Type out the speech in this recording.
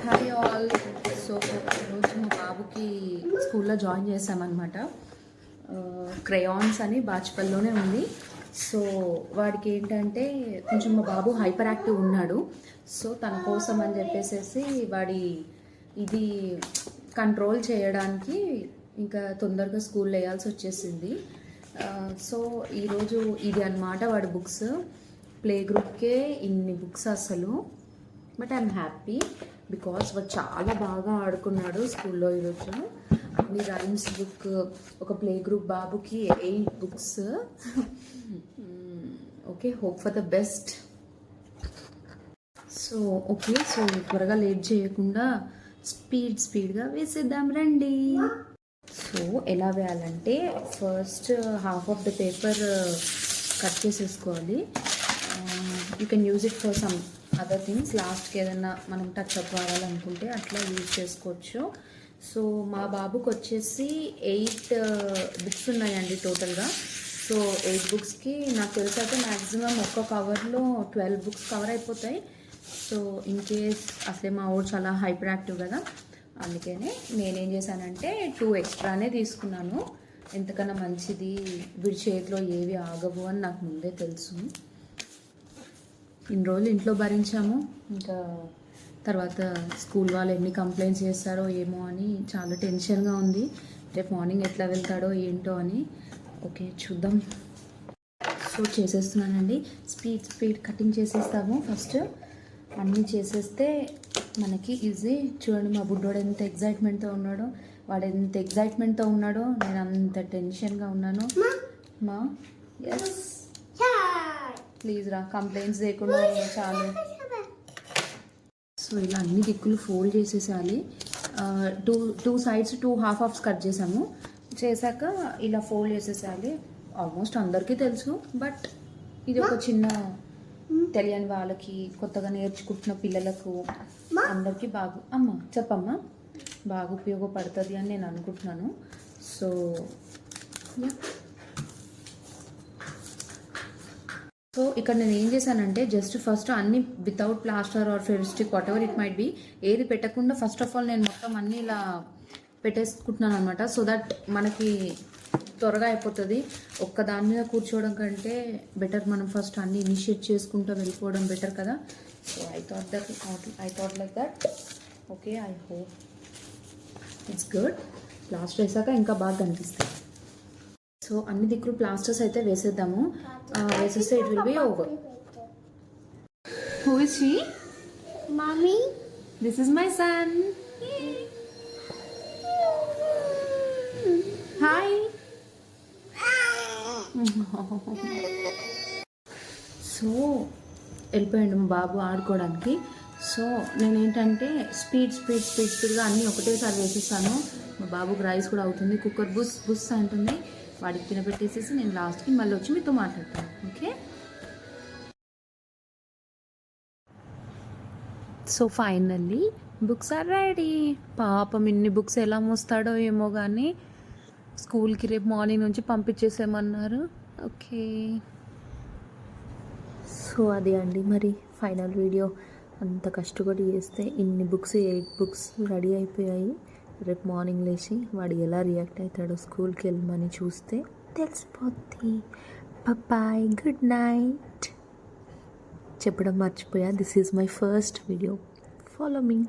Hi all. So ఈరోజు మా బాబుకి స్కూల్లో జాయిన్ చేసామన్నమాట. క్రయాన్స్ అని బాచ్పల్లిలోనే ఉంది. సో వాడికి ఏంటంటే కొంచెం మా బాబు హైపర్ యాక్టివ్ ఉన్నాడు. సో తన కోసం అని చెప్పేసి వాడి ఇది కంట్రోల్ చేయడానికి ఇంకా తొందరగా స్కూల్ వేయాల్సి వచ్చేసింది. సో ఈరోజు ఇది అన్నమాట వాడి బుక్స్. ప్లే గ్రూప్కే ఇన్ని బుక్స్ అసలు. బట్ ఐఎమ్ హ్యాపీ బికాస్ వాడు చాలా బాగా ఆడుకున్నాడు స్కూల్లో ఈరోజు. అన్ని రైమ్స్ బుక్, ఒక ప్లే గ్రూప్ బాబుకి 8 books. Okay, hope for the best. So okay, so త్వరగా లేట్ చేయకుండా స్పీడ్గా వేసేద్దాం రండి. సో ఎలా వేయాలంటే first half of the paper cut చేసేసుకోవాలి. You can use it for some other things. లాస్ట్కి ఏదైనా మనం టచ్ అప్ కావాలనుకుంటే అట్లా యూజ్ చేసుకోవచ్చు. సో మా బాబుకి వచ్చేసి 8 బుక్స్ ఉన్నాయండి టోటల్గా. సో 8 బుక్స్కి నాకు తెలిసి అయితే మ్యాక్సిమం ఒక్క కవర్లో 12 బుక్స్ కవర్ అయిపోతాయి. సో ఇన్ కేస్ అసలే మా ఊరు చాలా హైపర్ యాక్టివ్ కదా, అందుకనే నేనేం చేశానంటే 2 ఎక్స్ట్రానే తీసుకున్నాను. ఎంతకన్నా మంచిది, వీడి చేతిలో ఏవి ఆగవు అని నాకు ముందే తెలుసు. ఇన్ని రోజులు ఇంట్లో భరించాము, ఇంకా తర్వాత స్కూల్ వాళ్ళు ఎన్ని కంప్లైంట్స్ చేస్తారో ఏమో అని చాలా టెన్షన్గా ఉంది. రేపు మార్నింగ్ ఎట్లా వెళ్తాడో ఏంటో అని. ఓకే చూద్దాం. సో చేసేస్తున్నానండి. స్పీడ్ కటింగ్ చేసేస్తాము. ఫస్ట్ అన్నీ చేసేస్తే మనకి ఈజీ. చూడండి మా బుడ్డోడు ఎంత ఎగ్జైట్మెంట్తో ఉన్నాడో, వాడు ఎంత ఎగ్జైట్మెంట్తో ఉన్నాడో, నేను అంత టెన్షన్గా ఉన్నాను. మా ఎస్ ప్లీజ్ రా, కంప్లైంట్స్ లేకుండా చాలు. సో ఇలా అన్ని దిక్కులు ఫోల్డ్ చేసేసాలి. టూ సైడ్స్ 2 హాఫ్స్ కట్ చేశాక ఇలా ఫోల్డ్ చేసేసాలి. ఆల్మోస్ట్ అందరికీ తెలుసు, బట్ ఇది ఒక చిన్న తెలియని వాళ్ళకి, కొత్తగా నేర్చుకుంటున్న పిల్లలకు అందరికీ చెప్పమ్మా బాగా ఉపయోగపడుతుంది అని నేను అనుకుంటున్నాను. సో సో ఇక్కడ నేను ఏం చేశానంటే జస్ట్ ఫస్ట్ అన్ని without plaster or Fevistick whatever it might be, ఏది పెట్టకుండా ఫస్ట్ ఆఫ్ ఆల్ నేను మొత్తం అన్నీ ఇలా పెట్టేసుకుంటున్నాను అనమాట. సో దట్ మనకి త్వరగా అయిపోతుంది. ఒక్క దాని మీద కూర్చోవడం కంటే బెటర్ మనం ఫస్ట్ అన్ని ఇనిషియేట్ చేసుకుంటూ వెళ్ళిపోవడం బెటర్ కదా. So I thought like that. Okay, I hope it's good. Plaster వేసాక ఇంకా బాగా కనిపిస్తుంది. సో అన్ని దిక్కులు ప్లాస్టర్స్ అయితే వేసేద్దాము. వేసేస్తే it will be over. Who is she? Mommy. This is my son. Hi. So వెళ్ళిపోయాడు మా బాబు ఆడుకోవడానికి. సో నేనేంటంటే స్పీడ్గా అన్నీ ఒకటేసారి వేసేస్తాను. మా బాబుకి రైస్ కూడా అవుతుంది. కుక్కర్ బుస్ అంటుంది. వాడికి తినబెట్టేసేసి నేను లాస్ట్కి మళ్ళీ వచ్చి మీతో మాట్లాడతాను. Okay, so finally books are ready. పాపం ఇన్ని బుక్స్ ఎలా మోస్తాడో ఏమో కానీ స్కూల్కి రేపు మార్నింగ్ నుంచి పంపించేసేమన్నారు. ఓకే, సో అది అండి మరి ఫైనల్ వీడియో. అంత కష్టపడి చేస్తే ఇన్ని బుక్స్ 8 బుక్స్ రెడీ అయిపోయాయి. రేపు మార్నింగ్ లేచి వాడు ఎలా రియాక్ట్ అవుతాడో స్కూల్కి వెళ్ళమని చూస్తే తెలిసిపోద్ది. బాయ్, గుడ్ నైట్ చెప్పడం మర్చిపోయా. This is my first video. Follow me.